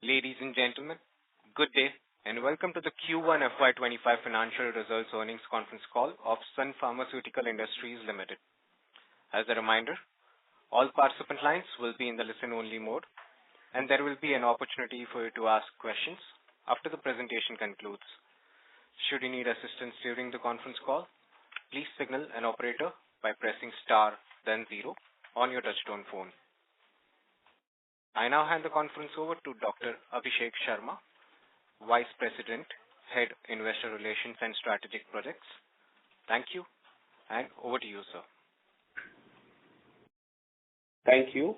Ladies and gentlemen, good day and welcome to the Q1 FY25 financial results earnings conference call of Sun Pharmaceutical Industries Limited. As a reminder, all participant lines will be in the listen-only mode, and there will be an opportunity for you to ask questions after the presentation concludes. Should you need assistance during the conference call, please signal an operator by pressing star then 0 on your touchtone phone. I now hand the conference over to Dr. Abhishek Sharma, Vice President, Head Investor Relations and Strategic Projects. Thank you, and over to you, sir. Thank you.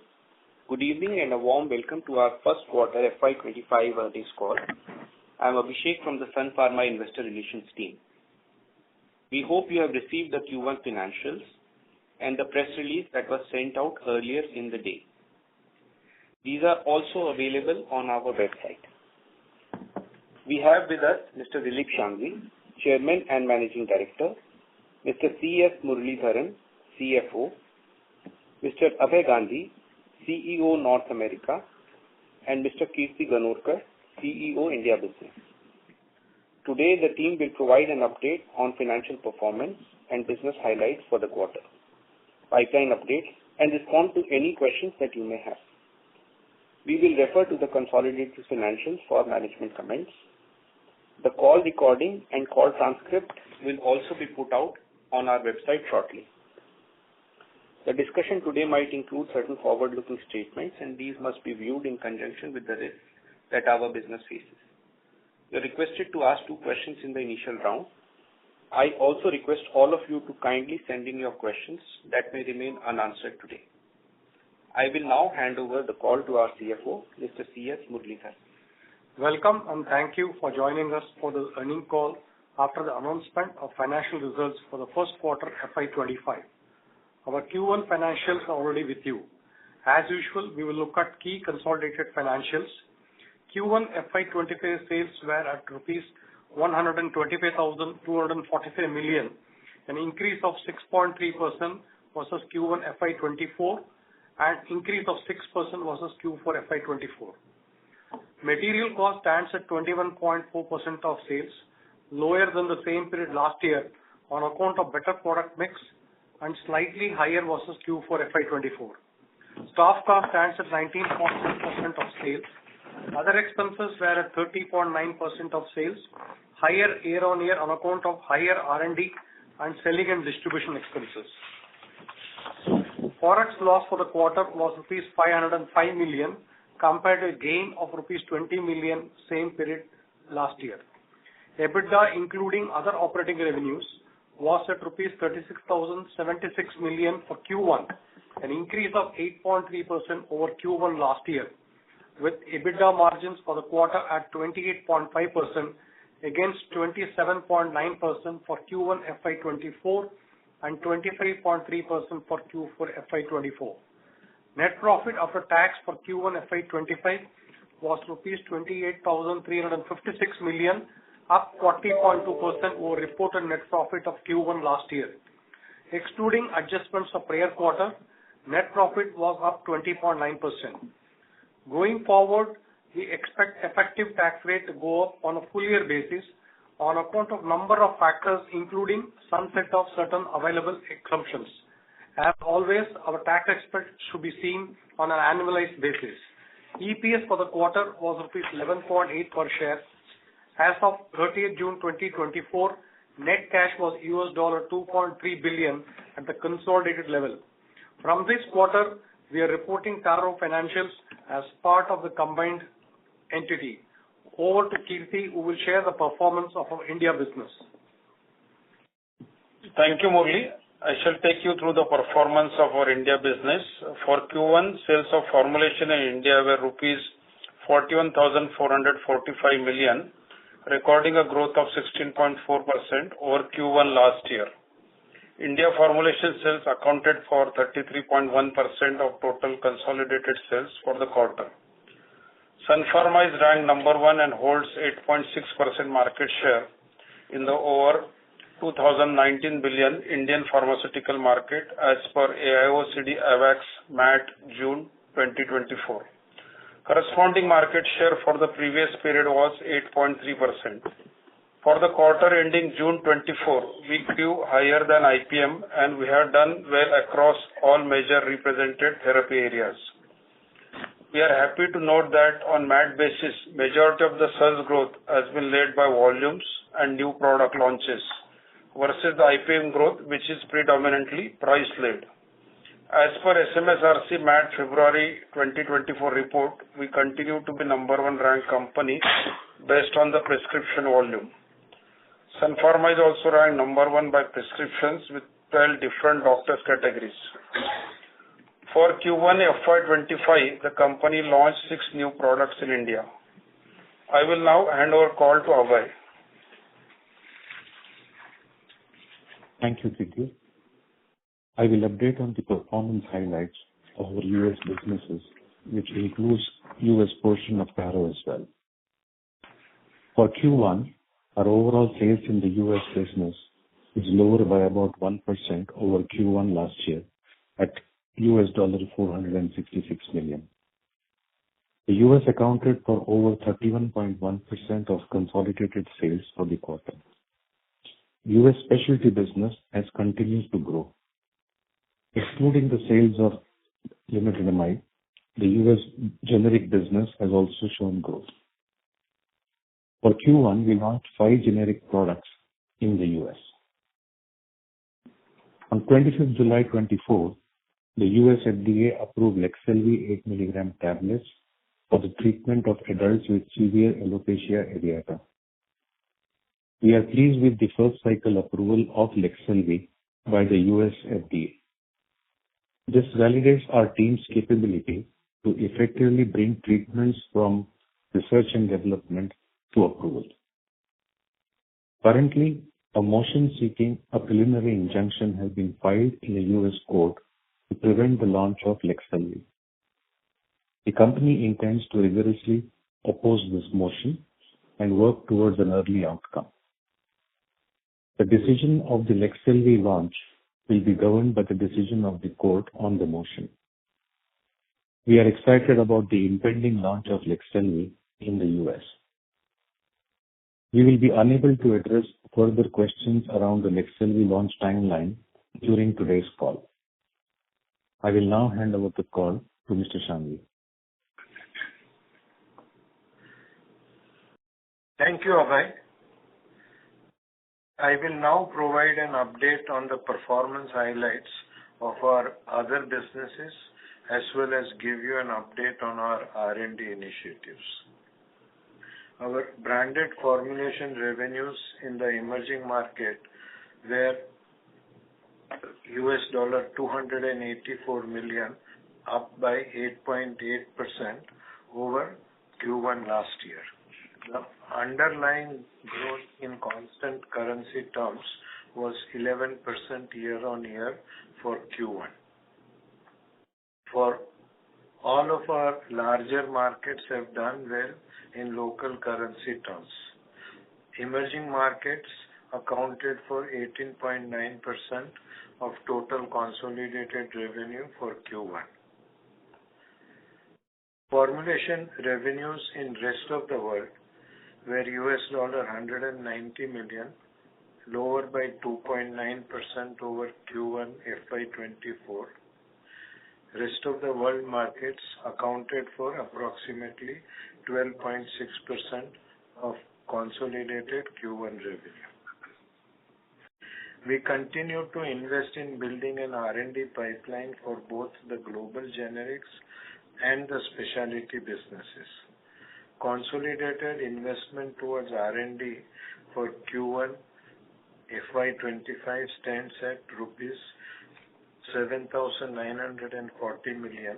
Good evening and a warm welcome to our first quarter FY25 earnings call. I am Abhishek from the Sun Pharma Investor Relations team. We hope you have received the Q1 financials and the press release that was sent out earlier in the day. These are also available on our website. We have with us Mr. Dilip Shanghvi, Chairman and Managing Director, Mr. C.S. Muralidharan, CFO, Mr. Abhay Gandhi, CEO North America, and Mr. Kirti Ganorkar, CEO India Business. Today, the team will provide an update on financial performance and business highlights for the quarter, pipeline updates, and respond to any questions that you may have. We will refer to the consolidated financials for management comments. The call recording and call transcript will also be put out on our website shortly. The discussion today might include certain forward-looking statements, and these must be viewed in conjunction with the risks that our business faces. You are requested to ask 2 questions in the initial round. I also request all of you to kindly send in your questions that may remain unanswered today. I will now hand over the call to our CFO, Mr. C.S. Muralidharan. Welcome and thank you for joining us for the earnings call after the announcement of financial results for the first quarter FY25. Our Q1 financials are already with you. As usual, we will look at key consolidated financials. Q1 FY25 sales were at rupees 125,243 million, an increase of 6.3% versus Q1 FY24, and increase of 6% versus Q4 FY24. Material cost stands at 21.4% of sales, lower than the same period last year on account of better product mix and slightly higher versus Q4 FY24. Staff cost stands at 19.6% of sales. Other expenses were at 30.9% of sales, higher year on year on account of higher R&D and selling and distribution expenses. Forex loss for the quarter was rupees 505 million compared to a gain of rupees 20 million same period last year. EBITDA including other operating revenues was at rupees 36,076 million for Q1, an increase of 8.3% over Q1 last year, with EBITDA margins for the quarter at 28.5% against 27.9% for Q1 FY24 and 23.3% for Q4 FY24. Net profit after tax for Q1 FY25 was rupees 28,356 million, up 40.2% over reported net profit of Q1 last year. Excluding adjustments of prior quarter, net profit was up 20.9%. Going forward, we expect effective tax rate to go up on a full year basis on account of number of factors including sunset of certain available exemptions. As always, our tax expense should be seen on an annualized basis. EPS for the quarter was rupees 11.8 per share. As of 30th June 2024, net cash was $2.3 billion at the consolidated level. From this quarter, we are reporting Taro financials as part of the combined entity. Over to Kirti, who will share the performance of our India business. Thank you, Murali. I shall take you through the performance of our India business. For Q1, sales of formulation in India were rupees 41,445 million, recording a growth of 16.4% over Q1 last year. India formulation sales accounted for 33.1% of total consolidated sales for the quarter. Sun Pharma is ranked number 1 and holds 8.6% market share in the over 2019 billion Indian pharmaceutical market as per AIOCD AWACS MAT June 2024. Corresponding market share for the previous period was 8.3%. For the quarter ending June 24, we grew higher than IPM and we have done well across all major represented therapy areas. We are happy to note that on MAT basis, majority of the sales growth has been led by volumes and new product launches versus the IPM growth, which is predominantly price-led. As per SMSRC MAT February 2024 report, we continue to be number one ranked company based on the prescription volume. Sun Pharma is also ranked number one by prescriptions with 12 different doctors categories. For Q1 FY25, the company launched 6 new products in India. I will now hand over call to Abhay. Thank you, Kiki. I will update on the performance highlights of our U.S. businesses, which includes U.S. portion of Taro as well. For Q1, our overall sales in the U.S. business is lower by about 1% over Q1 last year at $466 million. The U.S. accounted for over 31.1% of consolidated sales for the quarter. U.S. specialty business has continued to grow. Excluding the sales of Limitinamide, the U.S. generic business has also shown growth. For Q1, we launched 5 generic products in the U.S. On 25th July 24, the U.S. FDA approved Leqselvi 8 mg tablets for the treatment of adults with severe alopecia areata. We are pleased with the first cycle approval of Leqselvi by the U.S. FDA. This validates our team's capability to effectively bring treatments from research and development to approval. Currently, a motion seeking a preliminary injunction has been filed in a U.S. court to prevent the launch of Leqselvi. The company intends to rigorously oppose this motion and work towards an early outcome. The decision of the Leqselvi launch will be governed by the decision of the court on the motion. We are excited about the impending launch of Leqselvi in the U.S. We will be unable to address further questions around the Leqselvi launch timeline during today's call. I will now hand over the call to Mr. Shanghvi. Thank you, Abhay. I will now provide an update on the performance highlights of our other businesses as well as give you an update on our R&D initiatives. Our branded formulation revenues in the emerging market were $284 million, up by 8.8% over Q1 last year. The underlying growth in constant currency terms was 11% year-on-year for Q1. For all of our larger markets have done well in local currency terms. Emerging markets accounted for 18.9% of total consolidated revenue for Q1. Formulation revenues in rest of the world were $190 million, lower by 2.9% over Q1 FY24. Rest of the world markets accounted for approximately 12.6% of consolidated Q1 revenue. We continue to invest in building an R&D pipeline for both the global generics and the specialty businesses. Consolidated investment towards R&D for Q1 FY25 stands at rupees 7,940 million,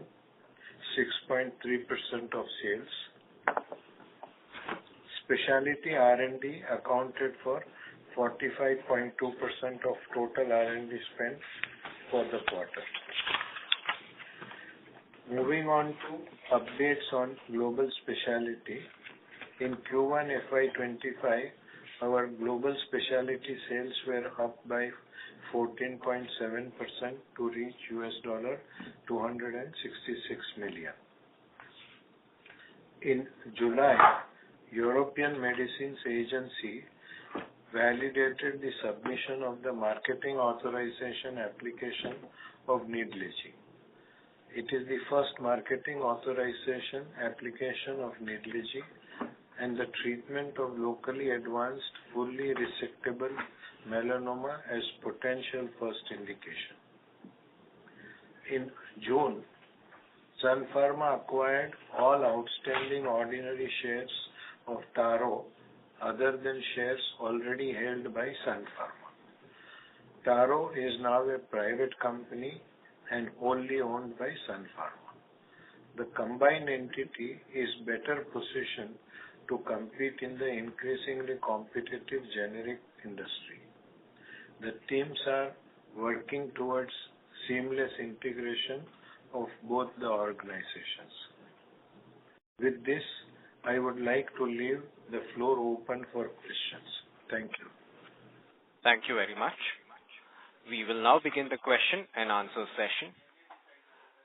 6.3% of sales. Specialty R&D accounted for 45.2% of total R&D spend for the quarter. Moving on to updates on global specialty. In Q1 FY25, our global specialty sales were up by 14.7% to reach $266 million. In July, European Medicines Agency validated the submission of the marketing authorization application of Nidlegy. It is the first marketing authorization application of Nidlegy and the treatment of locally advanced, fully resectable melanoma as potential first indication. In June, Sun Pharma acquired all outstanding ordinary shares of Taro other than shares already held by Sun Pharma. Taro is now a private company and wholly owned by Sun Pharma. The combined entity is better positioned to compete in the increasingly competitive generic industry. The teams are working towards seamless integration of both the organizations. With this, I would like to leave the floor open for questions. Thank you. Thank you very much. We will now begin the question and answer session.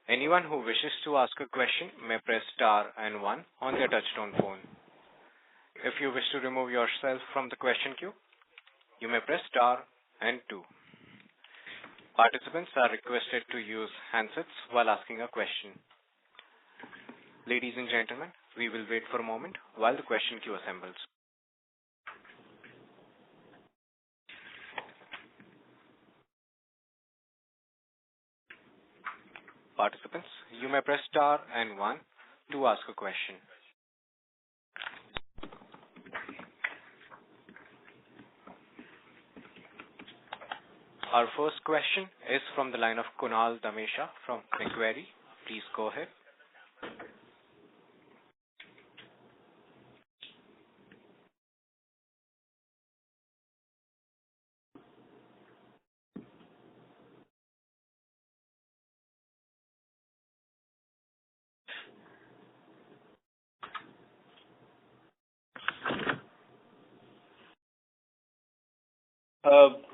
Anyone who wishes to ask a question may press star and 1 on their touchtone phone. If you wish to remove yourself from the question queue, you may press star and 2. Participants are requested to use handsets while asking a question. Ladies and gentlemen, we will wait for a moment while the question queue assembles. Participants, you may press star and 1 to ask a question. Our first question is from the line of Kunal Dhamesha from Macquarie. Please go ahead.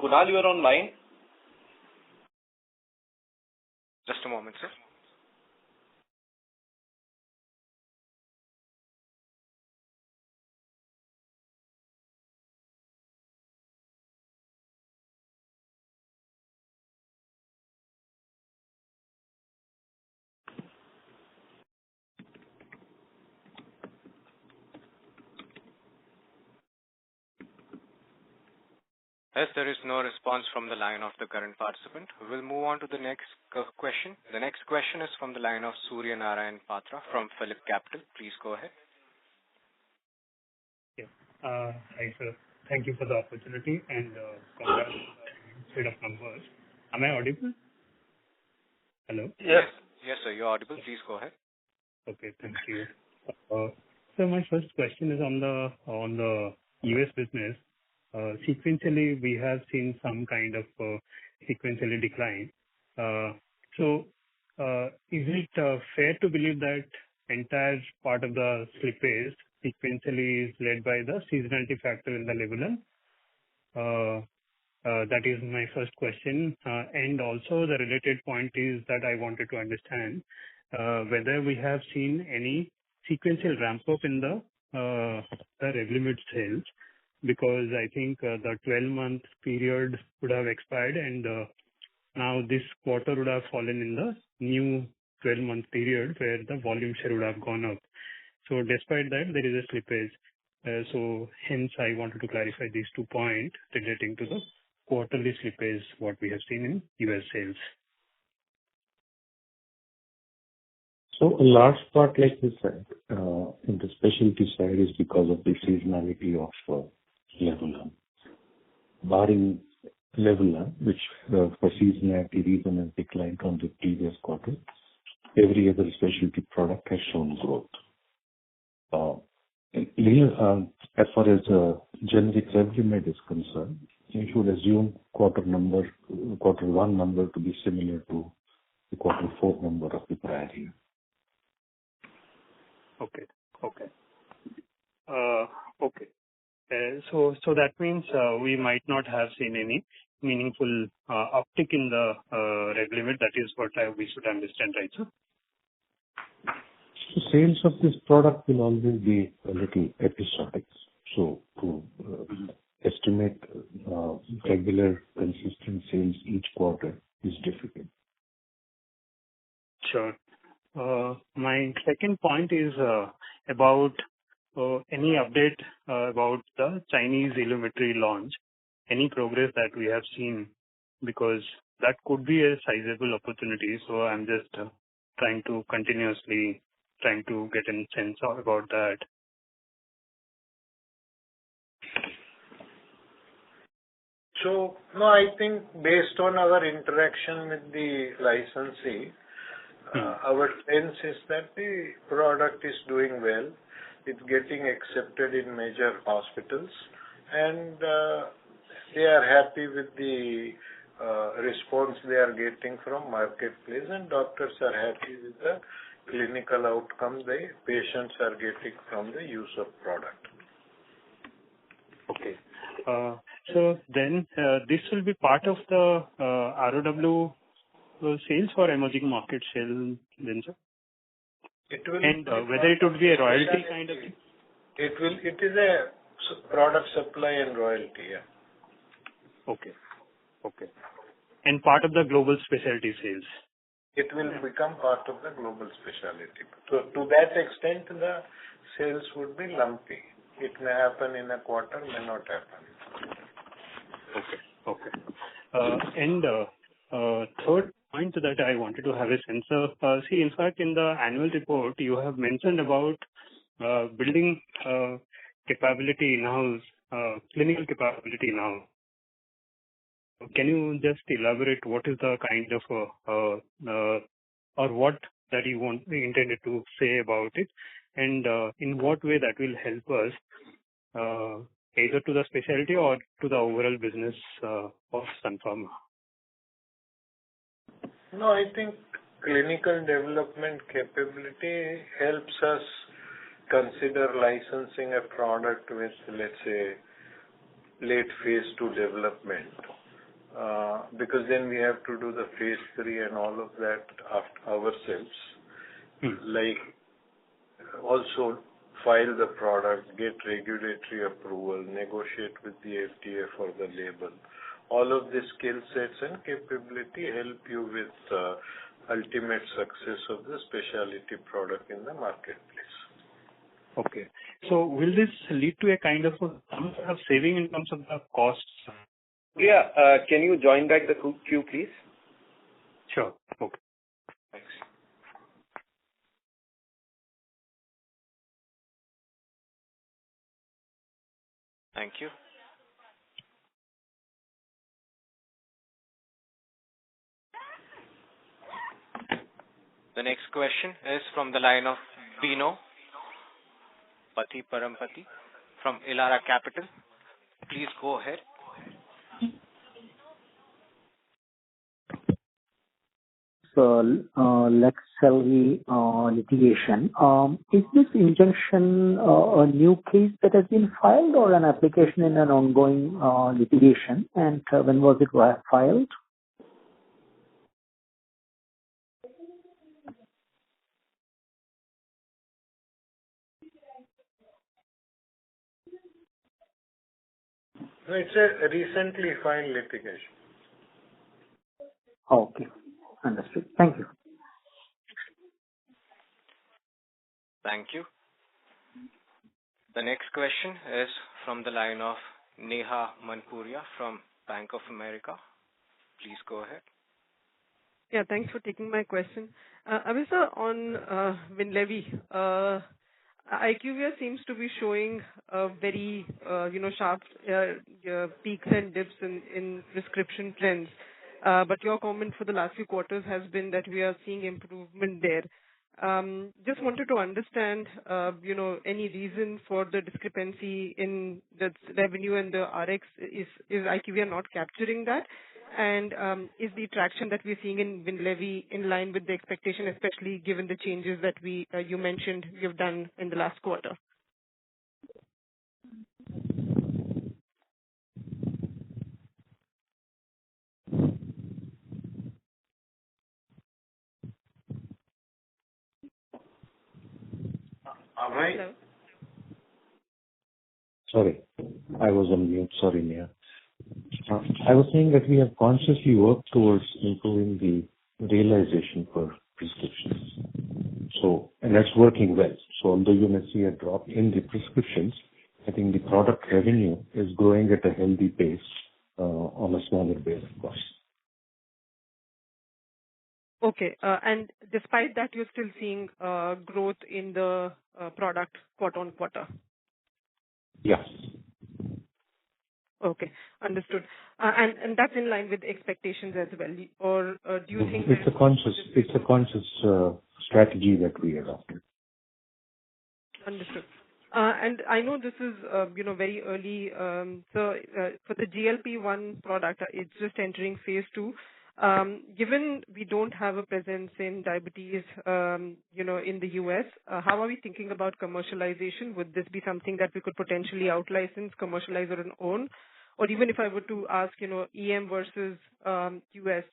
Kunal, you are online. Just a moment, sir. As there is no response from the line of the current participant, we'll move on to the next question. The next question is from the line of Surya Narayan Patra from Phillip Capital. Please go ahead. Yeah. Hi, sir. Thank you for the opportunity and congrats on the set of numbers. Am I audible? Hello? Yes. Yes, sir. You're audible. Please go ahead. Okay. Thank you. So my first question is on the US business. Sequentially, we have seen some kind of sequentially decline. So, is it fair to believe that entire part of the slippage sequentially is led by the seasonality factor in the level? That is my first question. And also the related point is that I wanted to understand whether we have seen any sequential ramp up in the Revlimid sales, because I think the 12-month period would have expired and now this quarter would have fallen in the new 12-month period where the volume share would have gone up. So despite that, there is a slippage. So hence I wanted to clarify these 2 points relating to the quarterly slippage, what we have seen in US sales. So a large part, like you said, in the specialty side is because of the seasonality of Levulan. Barring Levulan, which for seasonality reason has declined from the previous quarter, every other specialty product has shown growth. As far as generic Revlimid is concerned, you should assume quarter 1 number to be similar to the quarter 4 number of the prior year. Okay. So that means we might not have seen any meaningful uptick in the Revlimid. That is what we should understand, right, sir? So sales of this product will always be a little episodic. So to estimate regular, consistent sales each quarter is difficult. Sure. My second point is about any update about the Chinese Ilumetri launch, any progress that we have seen, because that could be a sizable opportunity. So I'm just trying to get a sense about that. So, no, I think based on our interaction with the licensee, our sense is that the product is doing well. It's getting accepted in major hospitals, and they are happy with the response they are getting from marketplace, and doctors are happy with the clinical outcome the patients are getting from the use of product. Okay. So then this will be part of the ROW sales for emerging market sales then, sir? It will, and whether it would be a royalty kind of thing? It is a product supply and royalty, yeah. Okay. And part of the global specialty sales? It will become part of the global specialty. To that extent, the sales would be lumpy. It may happen in a quarter, may not happen. Okay. And third point that I wanted to have a sense of, see, in fact, in the annual report, you have mentioned about building capability in-house, clinical capability in-house. Can you just elaborate what is the kind of, or what that you intended to say about it, and in what way that will help us either to the specialty or to the overall business of Sun Pharma? No, I think clinical development capability helps us consider licensing a product with, let's say, late phase 2 development. Because then we have to do the phase 3 and all of that ourselves. Like also file the product, get regulatory approval, negotiate with the FDA for the label. All of these skill sets and capability help you with ultimate success of the specialty product in the marketplace. Okay. So will this lead to a kind of some sort of saving in terms of the costs? Yeah, can you join back the queue, please? Sure. Okay. Thanks. Thank you. The next question is from the line of Bino Pati Parampati from Elara Capital. Please go ahead. So, Leqselvi litigation. Is this injunction a new case that has been filed or an application in an ongoing litigation? And when was it filed? No, it's a recently filed litigation. Okay. Understood. Thank you. Thank you. The next question is from the line of Neha Manpuria from Bank of America. Please go ahead. Yeah, thanks for taking my question. Abhisa, on Winlevi, IQVIA seems to be showing very, sharp peaks and dips in prescription trends. But your comment for the last few quarters has been that we are seeing improvement there. Just wanted to understand, any reason for the discrepancy in the revenue and the RX. Is IQVIA not capturing that? And is the traction that we're seeing in Winlevi in line with the expectation, especially given the changes that you mentioned you've done in the last quarter? Sorry, I was on mute. Sorry, Nia. I was saying that we have consciously worked towards improving the realization per prescriptions. And that's working well. So although you may see a drop in the prescriptions, I think the product revenue is growing at a healthy pace on a smaller base, of course. Okay. And despite that, you're still seeing growth in the product quarter-on-quarter? Yes. Okay, understood. And that's in line with expectations as well, or do you think It's a conscious strategy that we adopted. Understood. And I know this is, very early. So for the GLP-1 product, it's just entering phase 2. Given we don't have a presence in diabetes, in the US, how are we thinking about commercialization? Would this be something that we could potentially out-license, commercialize on our own? Or even if I were to ask, EM versus US,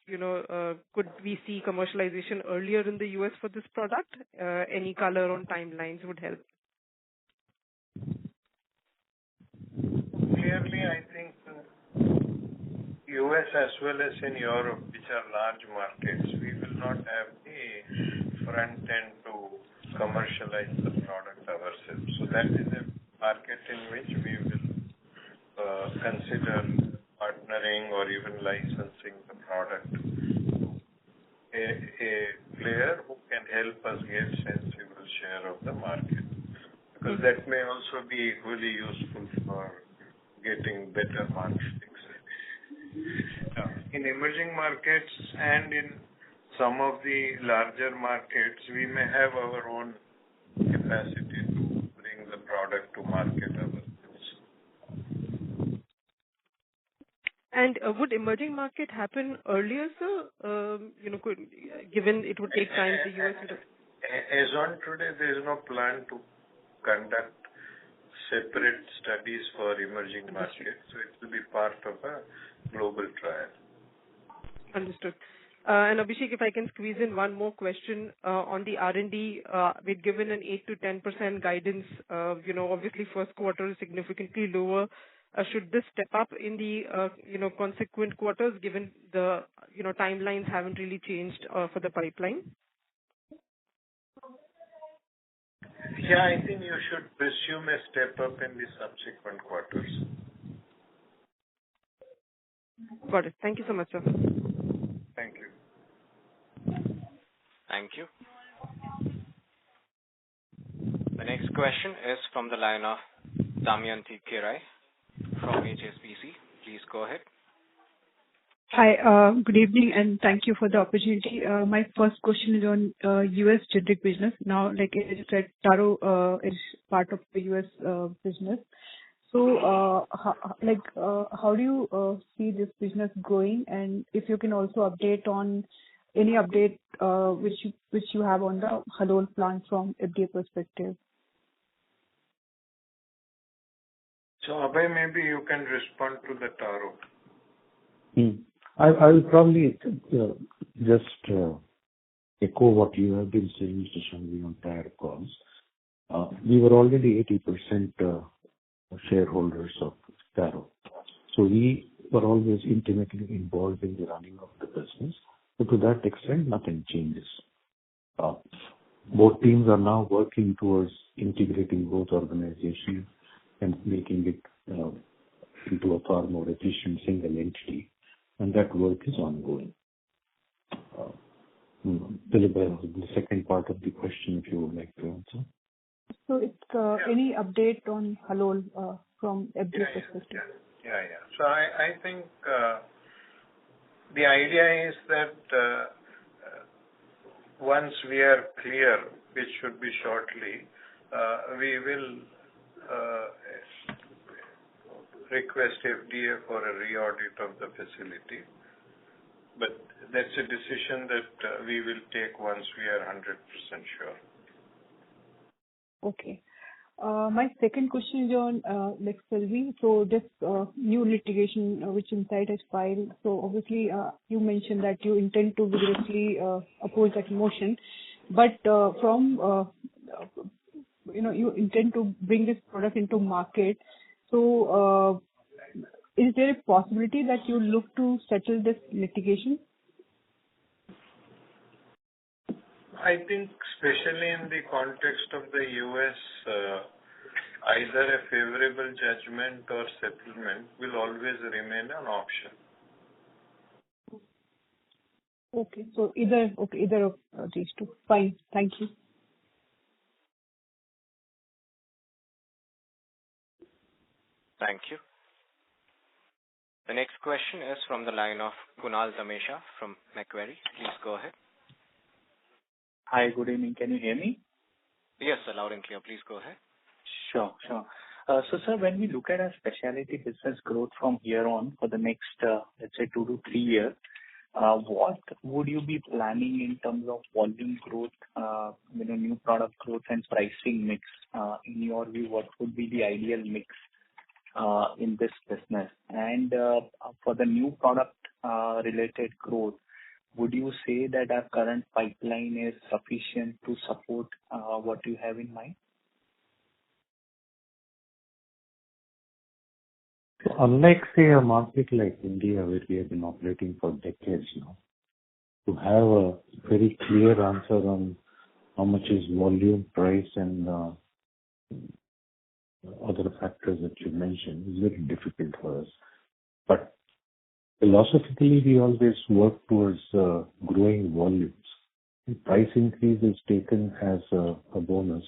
could we see commercialization earlier in the US for this product? Any color on timelines would help. Clearly, I think US as well as in Europe, which are large markets, we will not have the front end to commercialize the product ourselves. So that is a market in which we will consider partnering or even licensing the product to a player who can help us get sensible share of the market. Because that may also be equally useful for getting better marketing. In emerging markets and in some of the larger markets, we may have our own capacity to bring the product to market ourselves. And would emerging market happen earlier, sir? Given it would take time the US would... As on today, there is no plan to conduct separate studies for emerging markets, so it will be part of a global trial. Understood. And Abhishek, if I can squeeze in one more question on the R&D, we've given an 8 to 10% guidance. Obviously first quarter is significantly lower. Should this step up in the consequent quarters, given the timelines haven't really changed for the pipeline? Yeah, I think you should presume a step up in the subsequent quarters. Got it. Thank you so much, sir. Thank you. Thank you. The next question is from the line of Damayanti Kerai from HSBC. Please go ahead. Hi, good evening, and thank you for the opportunity. My first question is on U.S. generic business. Now, like as you said, Taro is part of the U.S. business. So, how do you see this business growing? And if you can also update on any update which you have on the Halol plant from FDA perspective. So, Abhay, maybe you can respond to the Taro. I will probably just echo what you have been saying, Mr. Shanghvi, on prior calls. We were already 80% shareholders of Taro. So we were always intimately involved in the running of the business. So to that extent, nothing changes. Both teams are now working towards integrating both organizations and making it into a far more efficient single entity. And that work is ongoing. Dilip, the second part of the question, if you would like to answer. So it's any update on Halol from FDA perspective? Yeah. So I think the idea is that once we are clear, which should be shortly, we will request FDA for a re-audit of the facility. But that's a decision that we will take once we are 100% sure. Okay. My second question is on Leqselvi. So this new litigation which Insight has filed. So obviously you mentioned that you intend to vigorously oppose that motion, but from you intend to bring this product into market. So, is there a possibility that you look to settle this litigation? I think especially in the context of the US, either a favorable judgment or settlement will always remain an option. Okay. So either of these two. Fine. Thank you. Thank you. The next question is from the line of Kunal Dhamesha from Macquarie. Please go ahead. Hi, good evening. Can you hear me? Yes, sir, loud and clear. Please go ahead. Sure. So, sir, when we look at our specialty business growth from here on for the next, let's say 2 to 3 years, what would you be planning in terms of volume growth, new product growth and pricing mix? In your view, what would be the ideal mix in this business? And for the new product related growth, would you say that our current pipeline is sufficient to support what you have in mind? Unlike, say, a market like India, where we have been operating for decades now, to have a very clear answer on how much is volume, price, and other factors that you mentioned is very difficult for us. But philosophically, we always work towards growing volumes. The price increase is taken as a bonus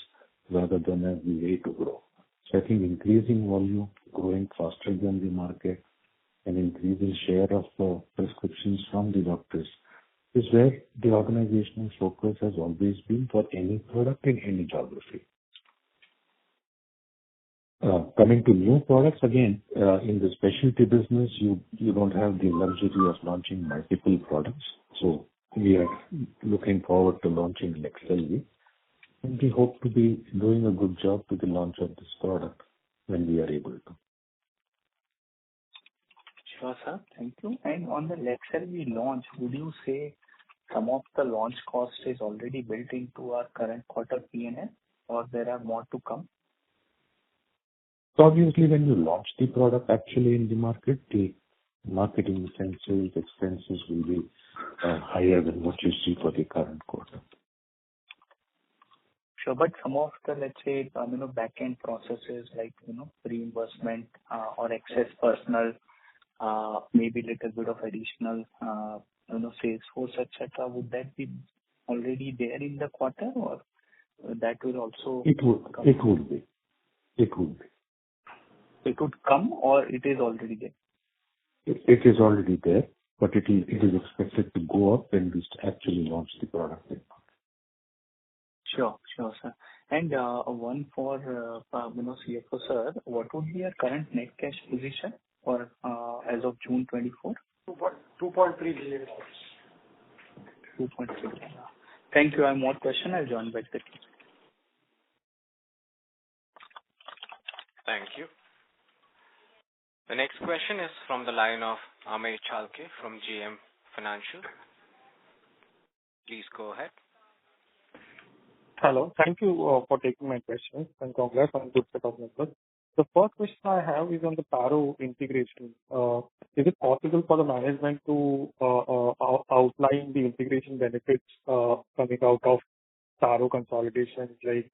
rather than as the way to grow. So I think increasing volume, growing faster than the market, and increasing share of prescriptions from the doctors is where the organizational focus has always been for any product in any geography. Coming to new products, again, in the specialty business, you don't have the luxury of launching multiple products. So we are looking forward to launching Lexelvi, and we hope to be doing a good job to the launch of this product when we are able to. Sure, sir. Thank you. And on the Lexelvi launch, would you say some of the launch cost is already built into our current quarter P&L, or there are more to come? So obviously, when you launch the product actually in the market, the marketing and sales expenses will be higher than what you see for the current quarter. Sure, but some of the, let's say, back-end processes like, reimbursement or excess personnel, maybe little bit of additional, sales force, etc. Would that be already there in the quarter, or that will also? It would be. It would come, or it is already there? It is already there, but it is expected to go up when we actually launch the product. Sure, sir. And one for CFO sir, what would be your current net cash position for as of June 24? $2.3 billion. 2.3 billion. Thank you. I have more question. I'll join back the team. Thank you. The next question is from the line of Amey Chalke from GM Financial. Please go ahead. Hello. Thank you for taking my questions, and congrats on good set of numbers. The first question I have is on the Taro integration. Is it possible for the management to outline the integration benefits coming out of Taro consolidation, like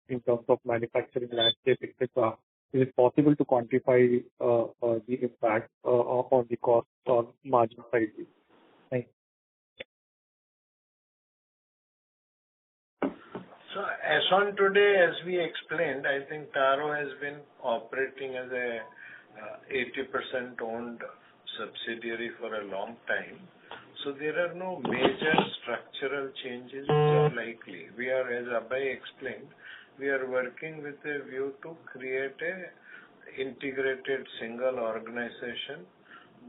in terms of manufacturing landscape, etc.? Is it possible to quantify the impact on the cost on margin side? Thank you. So as on today, as we explained, I think Taro has been operating as a 80% owned subsidiary for a long time. So there are no major structural changes which are likely. We are, as Abhay explained, we are working with a view to create a integrated single organization,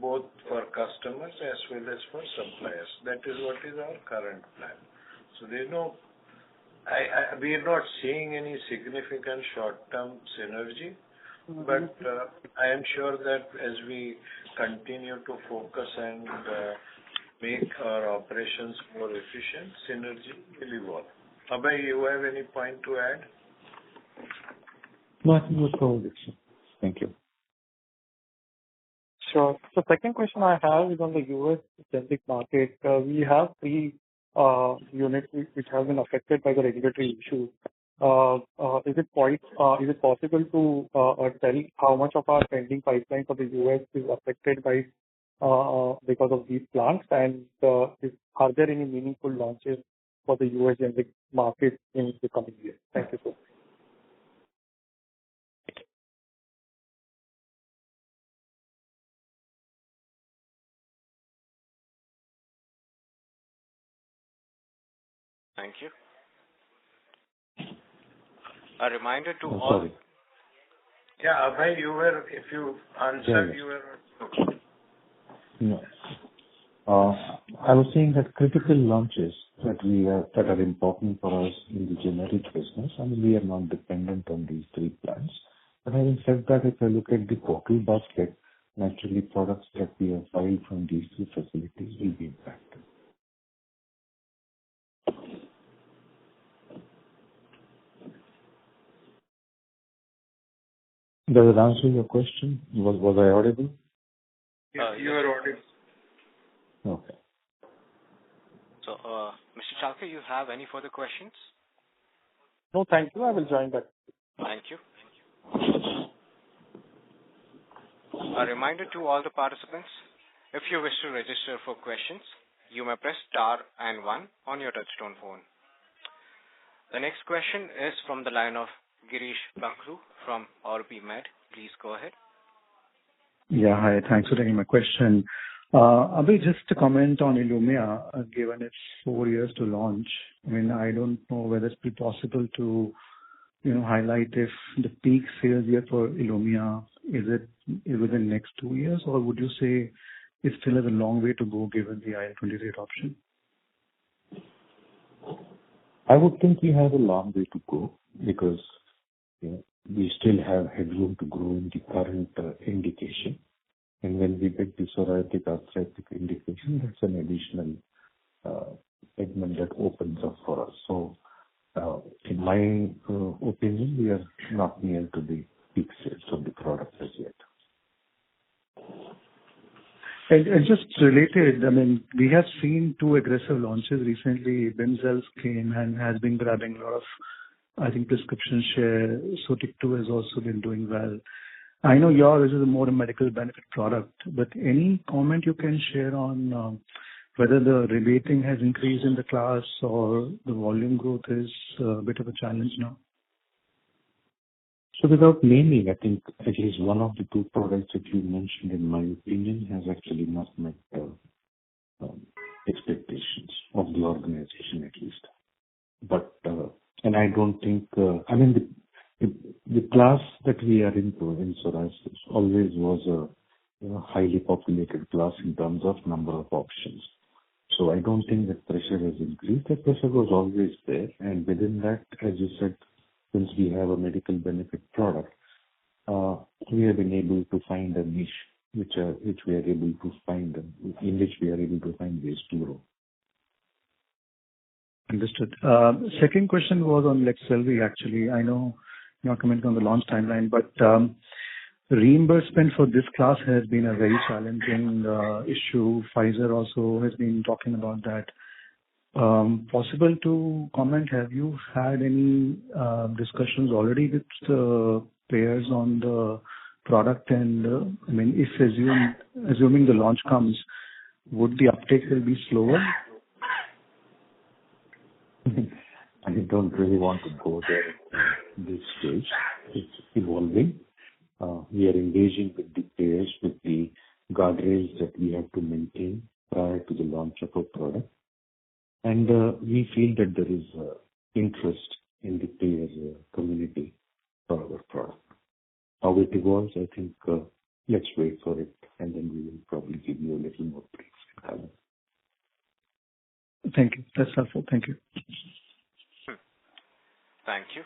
both for customers as well as for suppliers. That is what is our current plan. So there is no, we are not seeing any significant short-term synergy, but I am sure that as we continue to focus and make our operations more efficient, synergy will evolve. Abhay, you have any point to add? No, I think that's all. Thank you. Sure. So second question I have is on the U.S. generic market. We have three units which have been affected by the regulatory issues. Is it possible to tell how much of our pending pipeline for the U.S. is affected by because of these plants? And are there any meaningful launches for the U.S. generic market in the coming year? Thank you so much. Thank you. A reminder to all. Sorry. Yeah, Abhay, if you answered, you were. No. I was saying that critical launches that are important for us in the generic business, I mean, we are not dependent on these three plants. But having said that, if I look at the total basket, naturally products that we have filed from these three facilities will be impacted. Does it answer your question? Was I audible? Yeah, you are audible. Okay. So, Mr. Chalke, you have any further questions? No, thank you. I will join back. Thank you. A reminder to all the participants, if you wish to register for questions, you may press star and 1 on your touchtone phone. The next question is from the line of Girish Bakhru from OrbiMed. Please go ahead. Yeah, hi. Thanks for taking my question. Abhay, just to comment on Ilumya, given it's 4 years to launch, I mean, I don't know whether it's possible to, highlight if the peak sales year for Ilumya, is it within the next 2 years, or would you say it still has a long way to go given the IL-23 adoption? I would think we have a long way to go because we still have headroom to grow in the current indication. And when we get the psoriatic arthritic indication, that's an additional segment that opens up for us. So, in my opinion, we are not near to the peak sales of the product as yet. And just related, I mean, we have seen 2 aggressive launches recently. Bimzelx came and has been grabbing a lot of, I think, prescription share. Sotyktu has also been doing well. I know yours is a more medical benefit product, but any comment you can share on whether the rebating has increased in the class or the volume growth is a bit of a challenge now? So without naming, I think at least one of the 2 products that you mentioned, in my opinion, has actually not met expectations of the organization at least. But, and I don't think, I mean, the class that we are into in psoriasis always was a highly populated class in terms of number of options. So I don't think that pressure has increased. That pressure was always there. And within that, as you said, since we have a medical benefit product, we have been able to find a niche which we are able to find, in which we are able to find ways to grow. Understood. Second question was on Leqselvi, actually. I know you're not commenting on the launch timeline, but reimbursement for this class has been a very challenging issue. Pfizer also has been talking about that. Possible to comment, have you had any discussions already with the payers on the product? And I mean, if assuming the launch comes, would the uptake will be slower? I don't really want to go there at this stage. It's evolving. We are engaging with the payers with the guardrails that we have to maintain prior to the launch of a product. And we feel that there is interest in the payer community for our product. How it evolves, I think, let's wait for it, and then we will probably give you a little more brief in color. Thank you. That's helpful. Thank you. Thank you.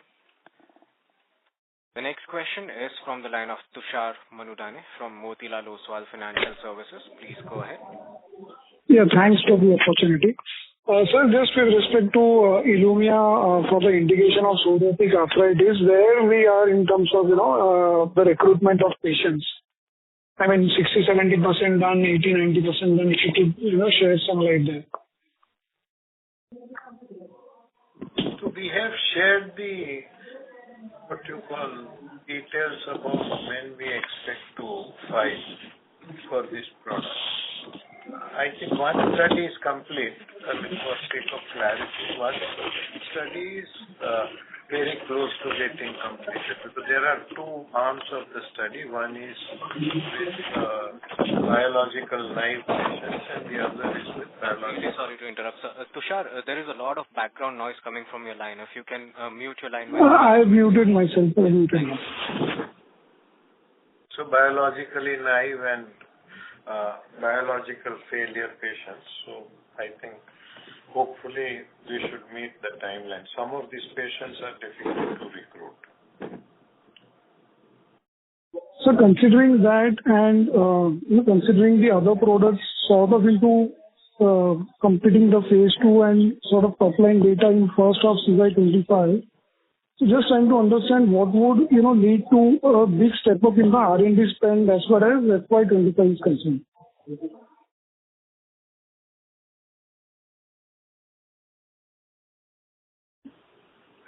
The next question is from the line of Tushar Manudhane from Motilal Oswal Financial Services. Please go ahead. Yeah, thanks for the opportunity. Sir, just with respect to Illumia for the indication of psoriatic arthritis, where we are in terms of, the recruitment of patients. I mean, 60-70% done, 80-90% done. If you could, share some light there. So we have shared the, details about when we expect to file for this product. I think one study is complete, for sake of clarity. One study is very close to getting completed because there are two arms of the study. One is with biological naive patients and the other is with biological. Sorry to interrupt, sir. Tushar, there is a lot of background noise coming from your line. If you can mute your line. I have muted myself. So biologically naive and biological failure patients. So I think hopefully we should meet the timeline. Some of these patients are difficult to recruit. So considering that and considering the other products sort of into completing the phase 2 and sort of top line data in first of CY25, so just trying to understand what would lead to a big step up in the R&D spend as far as FY25 is concerned.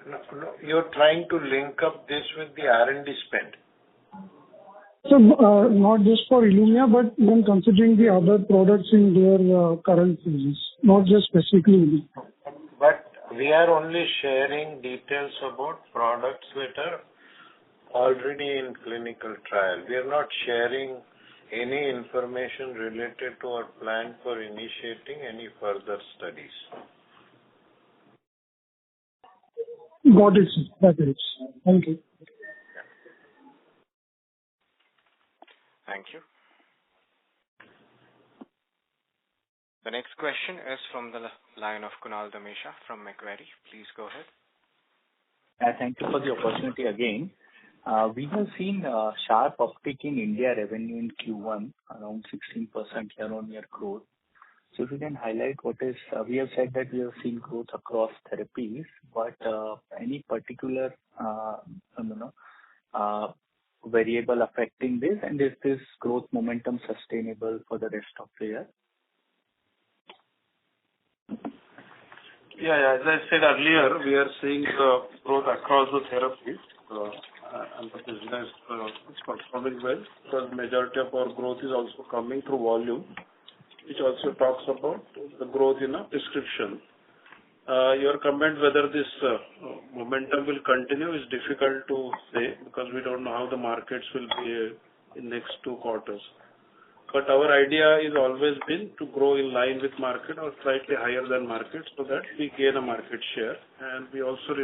No, you're trying to link up this with the R&D spend. So not just for Illumia, but even considering the other products in their current phases, not just specifically Illumia. But we are only sharing details about products that are already in clinical trial. We are not sharing any information related to our plan for initiating any further studies. Got it, sir. That is. Thank you. Thank you. The next question is from the line of Kunal Dhamesha from Macquarie. Please go ahead. Thank you for the opportunity again. We have seen a sharp uptick in India revenue in Q1, around 16% year-on-year growth. So if you can highlight what is, we have said that we have seen growth across therapies, but any particular, variable affecting this, and is this growth momentum sustainable for the rest of the year? Yeah. As I said earlier, we are seeing growth across the therapies, and the business is performing well because majority of our growth is also coming through volume, which also talks about the growth in a prescription. Your comment whether this momentum will continue is difficult to say because we don't know how the markets will be in next 2 quarters. But our idea is always been to grow in line with market or slightly higher than market so that we gain a market share, and we also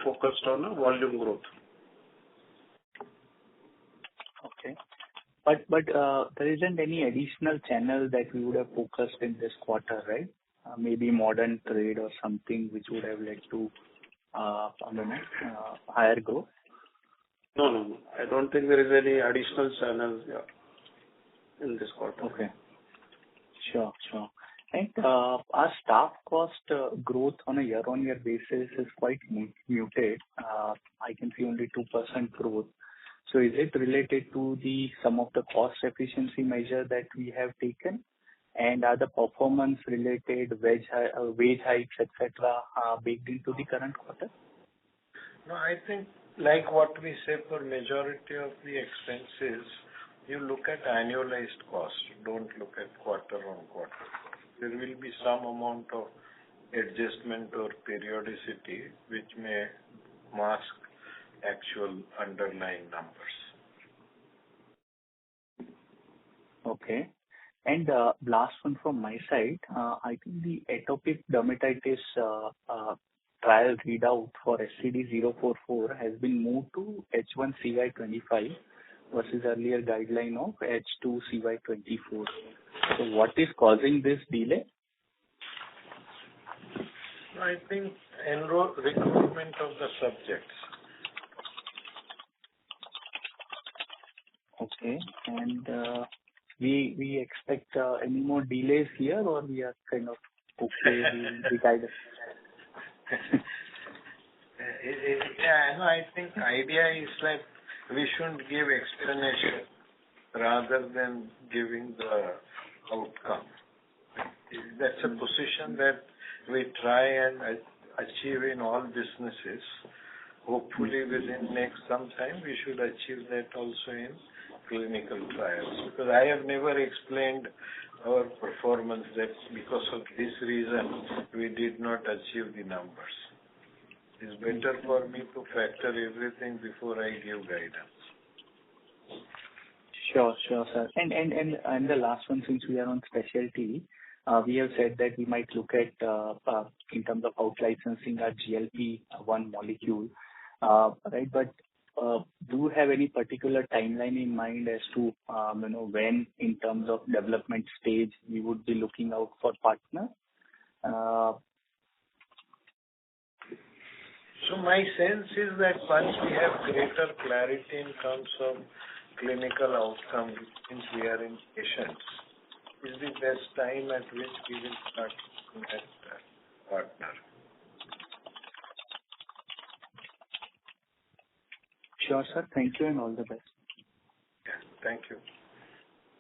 focused on a volume growth. Okay. But there isn't any additional channel that we would have focused in this quarter, right? Maybe modern trade or something which would have led to, higher growth? No. I don't think there is any additional channels in this quarter. Okay. Sure. And our staff cost growth on a year-on-year basis is quite muted. I can see only 2% growth. So is it related to some of the cost efficiency measure that we have taken? And are the performance-related wage hikes, etc., baked into the current quarter? No, I think like what we say for majority of the expenses, you look at annualized cost. Don't look at quarter on quarter. There will be some amount of adjustment or periodicity which may mask actual underlying numbers. Okay. And last one from my side, I think the atopic dermatitis trial readout for SCD-044 has been moved to H1 CY25 versus earlier guideline of H2 CY24. So what is causing this delay? I think recruitment of the subjects. Okay. And we expect any more delays here, or we are kind of okay, the guidance. I think idea is that we shouldn't give explanation rather than giving the outcome. That's a position that we try and achieve in all businesses. Hopefully within next some time we should achieve that also in clinical trials. Because I have never explained our performance that because of this reason we did not achieve the numbers. It's better for me to factor everything before I give guidance. Sure, sir. And the last one, since we are on specialty, we have said that we might look at in terms of out licensing our GLP-1 molecule, right? But do you have any particular timeline in mind as to when, in terms of development stage, we would be looking out for partner? So my sense is that once we have greater clarity in terms of clinical outcome, since we are in patients, is the best time at which we will start looking at partner. Sure, sir. Thank you and all the best. Yeah, thank you.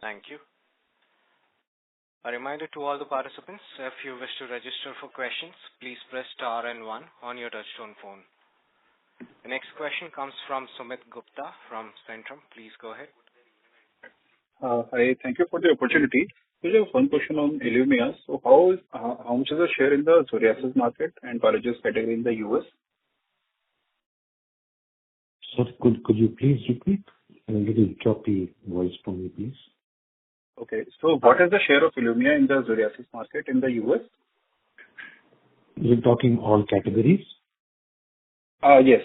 Thank you. A reminder to all the participants, if you wish to register for questions, please press star and 1 on your touchtone phone. The next question comes from Sumit Gupta from Centrum. Please go ahead. Hi, thank you for the opportunity. So just one question on Illumya. So how much is the share in the psoriasis market and biologist category in the US? So could you please repeat? A little choppy voice from me, please. Okay. So what is the share of Illumya in the psoriasis market in the US? You're talking all categories? Yes.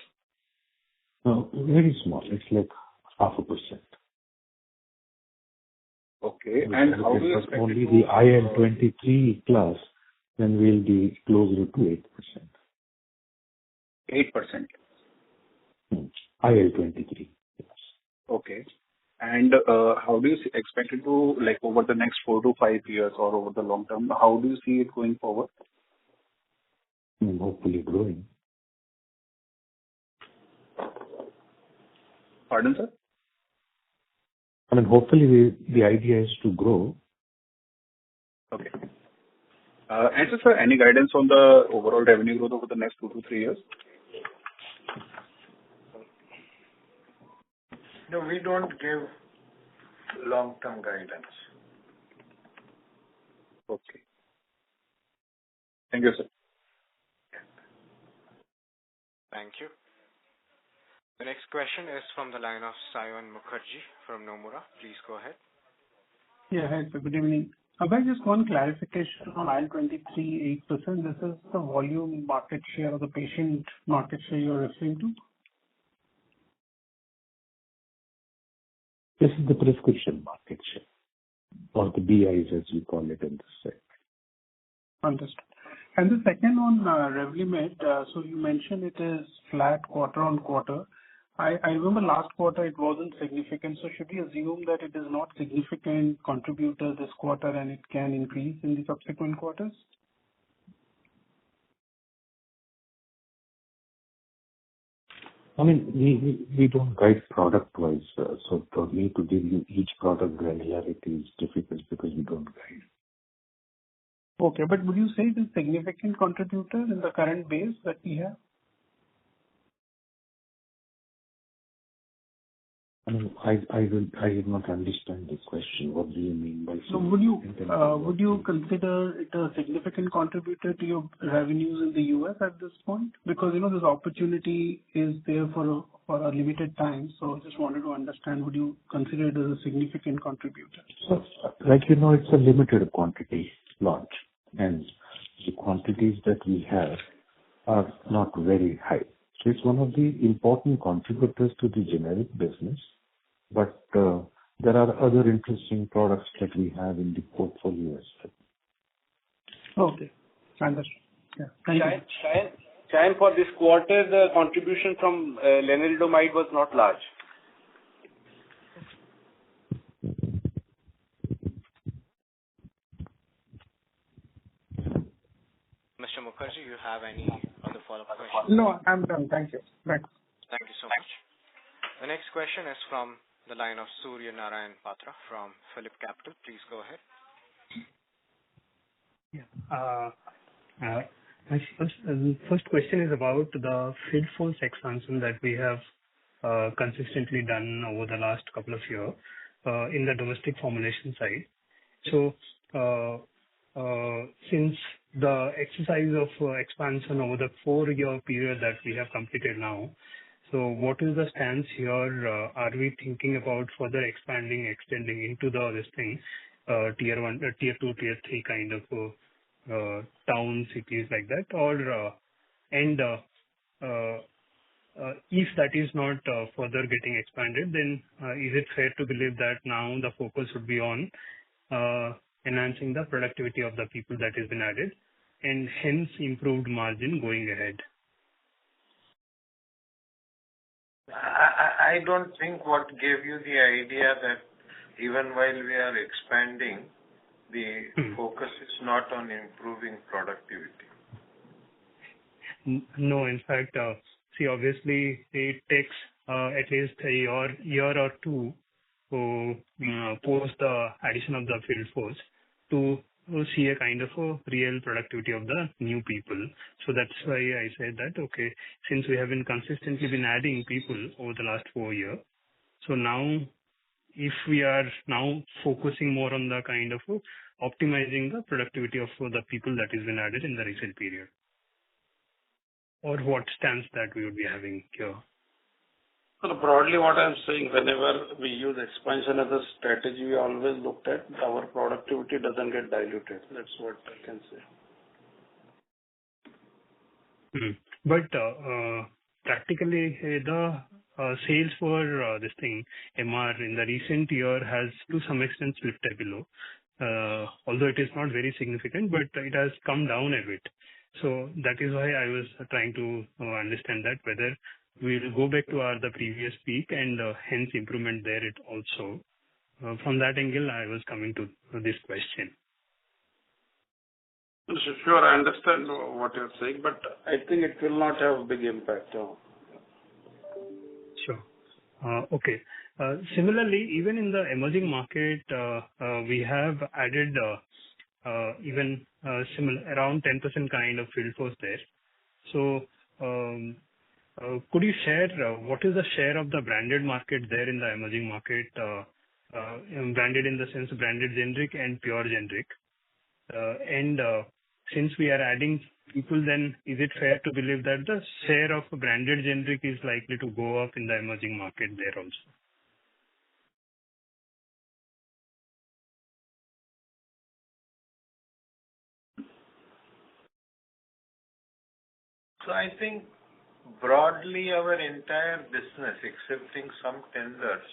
Very small. It's like 0.5%. Okay. And how do you expect only the IL-23 class, then we'll be closer to 8%. 8%? IL-23. Yes. Okay. And how do you expect it to, like, over the next 4 to 5 years or over the long term, how do you see it going forward? Hopefully growing. Pardon, sir? I mean, hopefully the idea is to grow. Okay. And so, sir, any guidance on the overall revenue growth over the next 2 to 3 years? No, we don't give long-term guidance. Okay. Thank you, sir. Thank you. The next question is from the line of Sayan Mukherjee from Nomura. Please go ahead. Yeah, hi, sir. Good evening. Just one clarification on IL-23, 8%. This is the volume market share or the patient market share you're referring to? This is the prescription market share, or the BIs as we call it in this segment. Understood. And the second on Revlimid, so you mentioned it is flat quarter on quarter. I remember last quarter it wasn't significant, so should we assume that it is not significant contributor this quarter and it can increase in the subsequent quarters? I mean, we don't guide product-wise, so for me to give you each product granularity is difficult because we don't guide. Okay, but would you say it is significant contributor in the current base that we have? I mean, I did not understand this question. What do you mean by So would you consider it a significant contributor to your revenues in the US at this point? Because this opportunity is there for a limited time. So I just wanted to understand, would you consider it as a significant contributor? So, it's a limited quantity launch, and the quantities that we have are not very high. So it's one of the important contributors to the generic business, but there are other interesting products that we have in the portfolio as well. Okay, understood. Yeah, thank you. Sayan, for this quarter, the contribution from lenalidomide was not large. you have any other follow-up questions? No, I'm done. Thank you. Thanks. Thank you so much. The next question is from the line of Surya Narayan Patra from Phillip Capital. Please go ahead. My first question is about the field force expansion that we have consistently done over the last couple of years in the domestic formulation side. So, since the exercise of expansion over the 4-year period that we have completed now, so what is the stance here? Are we thinking about further expanding, extending into this thing, tier 1, tier 2, tier 3 kind of towns, cities like that? Or, if that is not further getting expanded, then is it fair to believe that now the focus would be on enhancing the productivity of the people that has been added and hence improved margin going ahead? I don't think what gave you the idea that even while we are expanding, the focus is not on improving productivity. No, in fact, see, obviously it takes at least a year or two to post the addition of the field force to see a kind of a real productivity of the new people. So that's why I said that, okay, since we have been consistently adding people over the last 4 years, so now if we are now focusing more on the kind of optimizing the productivity of the people that has been added in the recent period, or what stance that we would be having here? So broadly what I'm saying, whenever we use expansion as a strategy, we always looked at our productivity doesn't get diluted. That's what I can say. But practically the sales for this thing, MR, in the recent year has to some extent slipped below. Although it is not very significant, but it has come down a bit. So that is why I was trying to understand that whether we will go back to the previous peak and hence improvement there it also. From that angle, I was coming to this question. Sure, I understand what you're saying, but I think it will not have a big impact. Sure. Okay. Similarly, even in the emerging market, we have added even similar around 10% kind of field force there. So, could you share what is the share of the branded market there in the emerging market? Branded in the sense branded generic and pure generic. And since we are adding people, then is it fair to believe that the share of branded generic is likely to go up in the emerging market there also? So I think broadly our entire business, excepting some tenders,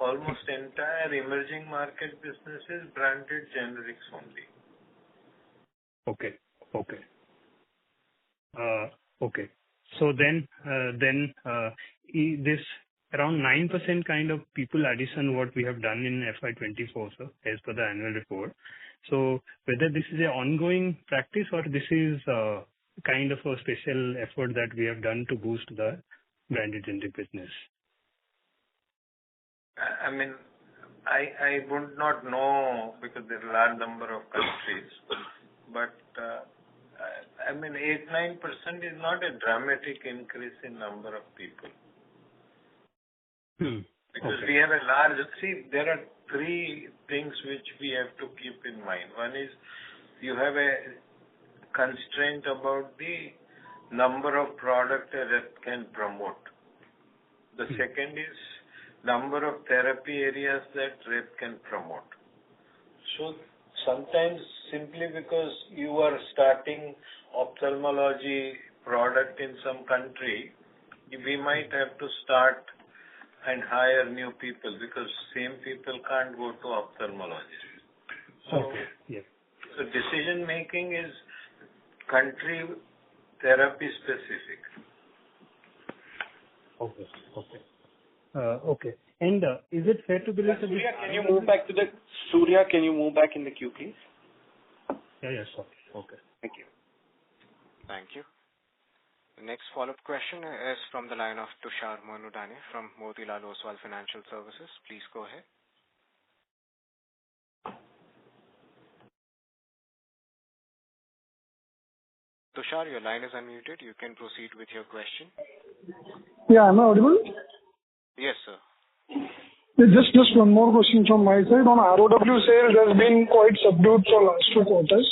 almost entire emerging market business is branded generics only. Okay. Okay. So then this around 9% kind of people addition what we have done in FY24, so as per the annual report. So whether this is an ongoing practice or this is kind of a special effort that we have done to boost the branded generic business? I mean, I would not know because there are a large number of countries, but I mean 8-9% is not a dramatic increase in number of people. Because we have a large, there are 3 things which we have to keep in mind. One is you have a constraint about the number of product a rep can promote. The second is number of therapy areas that rep can promote. So sometimes simply because you are starting ophthalmology product in some country, we might have to start and hire new people because same people can't go to ophthalmology. So, so decision making is country therapy specific. Okay. And is it fair to believe that Surya, can you move back in the queue, please? Yeah, sure. Okay. Thank you. Thank you. The next follow-up question is from the line of Tushar Manudhane from Motilal Oswal Financial Services. Please go ahead. Tushar, your line is unmuted. You can proceed with your question. Yeah, am I audible? Yes, sir. Just one more question from my side. On ROW sales has been quite subdued for last 2 quarters.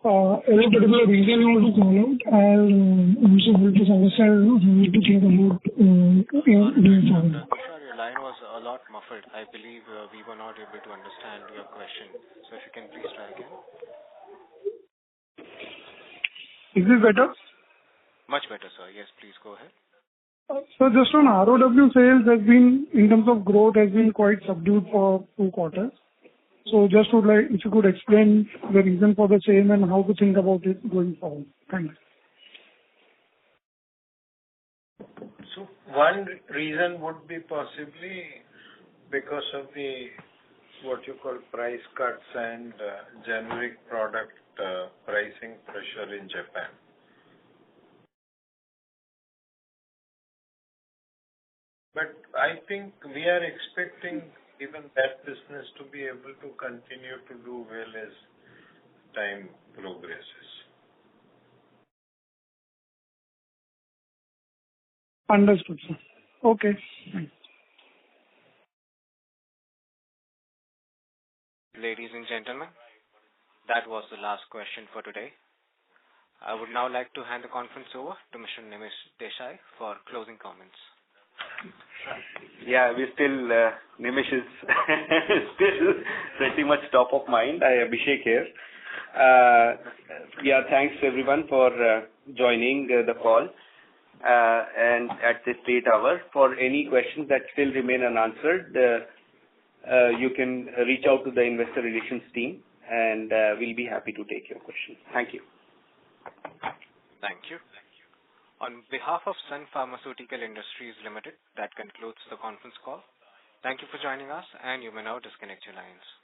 Any particular reason you want to call out? And also want to understand how you to think about doing forward. Tushar, your line was a lot muffled. I believe we were not able to understand your question. So if you can please try again. Is this better? Much better, sir. Yes, please go ahead. So just on ROW sales has been, in terms of growth, has been quite subdued for 2 quarters. So just would like, if you could explain the reason for the same and how to think about it going forward. Thanks. So one reason would be possibly because of the, what you call price cuts and generic product pricing pressure in Japan. But I think we are expecting even that business to be able to continue to do well as time progresses. Understood, sir. Okay. Thanks. Ladies and gentlemen, that was the last question for today. I would now like to hand the conference over to Mr. Nimish Desai for closing comments. Yeah, we still, Nimish is still pretty much top of mind. Abhishek here. Yeah, thanks everyone for joining the call and at this late hour. For any questions that still remain unanswered, you can reach out to the investor relations team and we'll be happy to take your questions. Thank you. Thank you. On behalf of Sun Pharmaceutical Industries Limited, that concludes the conference call. Thank you for joining us, and you may now disconnect your lines.